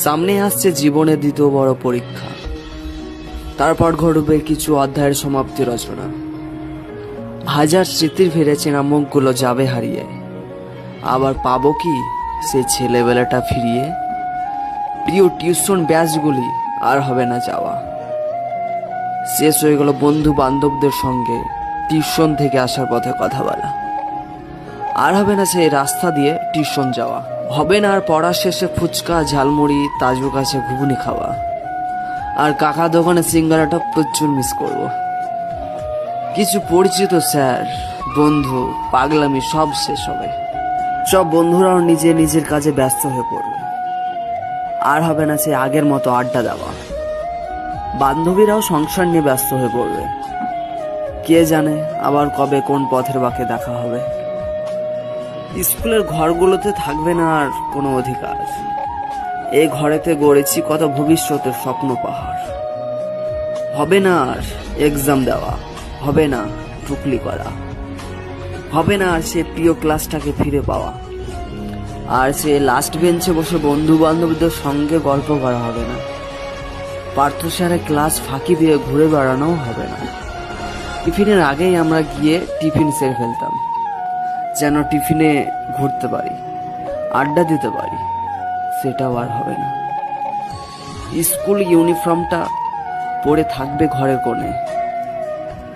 সামনে আসছে জীবনের দ্বিতীয় বড় পরীক্ষা। তারপর ঘটবে কিছু অধ্যায়ের সমাপ্তি রচনা। হাজার স্মৃতির ফিরেছে নামকগুলো যাবে হারিয়ে। আবার পাবো কি সেই ছেলেবেলাটা ফিরিয়ে? প্রিয় টিউশন ব্যাচগুলি আর হবে না যাওয়া। শেষ হয়ে গেল বন্ধু বান্ধবদের সঙ্গে টিউশন থেকে আসার পথে কথা বলা। আর হবে না সেই রাস্তা দিয়ে টিউশন যাওয়া। হবে না আর পড়ার শেষে ফুচকা ঝালমুড়ি তাজুর কাছে ঘুগনি খাওয়া। আর কাকা দোকানে সিঙ্গারাটা প্রচুর মিস করব। কিছু পরিচিত স্যার বন্ধু পাগলামি সব শেষ হবে। সব বন্ধুরাও নিজে নিজের কাজে ব্যস্ত হয়ে পড়বে। আর হবে না সে আগের মতো আড্ডা দেওয়া। বান্ধবীরাও সংসার নিয়ে ব্যস্ত হয়ে পড়বে। কে জানে আবার কবে কোন পথের বাঁকে দেখা হবে। স্কুলের ঘরগুলোতে থাকবে না আর কোনো অধিকার। এই ঘরেতে গড়েছি কত ভবিষ্যতের স্বপ্ন পাহাড়। হবে না আর এক্সাম দেওয়া, হবে না টুকলি করা, হবে না আর সে প্রিয় ক্লাসটাকে ফিরে পাওয়া। আর সে লাস্ট বেঞ্চে বসে বন্ধু বান্ধবদের সঙ্গে গল্প করা হবে না। পার্থ স্যারের ক্লাস ফাঁকি দিয়ে ঘুরে বেড়ানোও হবে না। টিফিনের আগেই আমরা গিয়ে টিফিন সেরে ফেলতাম, যেন টিফিনে ঘুরতে পারি, আড্ডা দিতে পারি। সেটাও আর হবে না। স্কুল ইউনিফর্মটা পরে থাকবে ঘরের কোণে।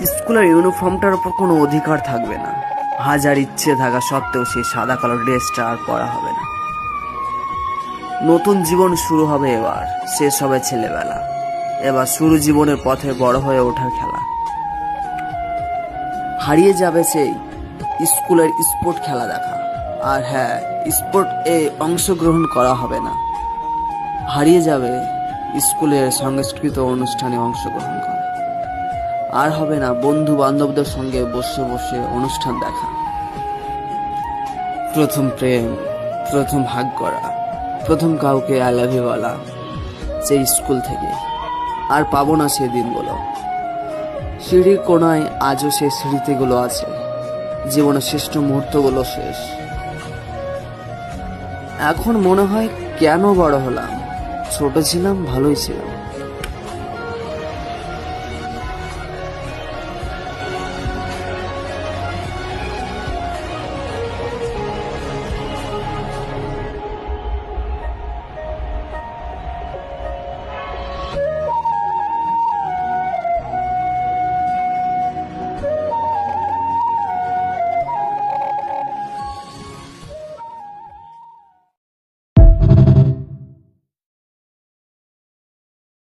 স্কুলের ইউনিফর্মটার উপর কোনো অধিকার থাকবে না। হাজার ইচ্ছে থাকা সত্ত্বেও সেই সাদা কালো ড্রেসটা আর পরা হবে না। নতুন জীবন শুরু হবে এবার, শেষ হবে ছেলেবেলা। এবার শুরু জীবনের পথে বড় হয়ে ওঠার খেলা। হারিয়ে যাবে সেই স্কুলের স্পোর্ট খেলা দেখা। আর হ্যাঁ, স্পোর্ট এ অংশগ্রহণ করা হবে না। হারিয়ে যাবে স্কুলের সাংস্কৃতিক অনুষ্ঠানে অংশগ্রহণ করা। আর হবে না বন্ধু বান্ধবদের সঙ্গে বসে বসে অনুষ্ঠান দেখা। প্রথম প্রেম, প্রথম ভাগ করা, প্রথম কাউকে আই লাভ ইউ বলা, সেই স্কুল থেকে আর পাবো না সেই দিনগুলো। সিঁড়ির কোনায় আজও সেই স্মৃতিগুলো আছে। জীবনের শ্রেষ্ঠ মুহূর্তগুলো শেষ। এখন মনে হয় কেন বড় হলাম? ছোট ছিলাম, ভালোই ছিলাম।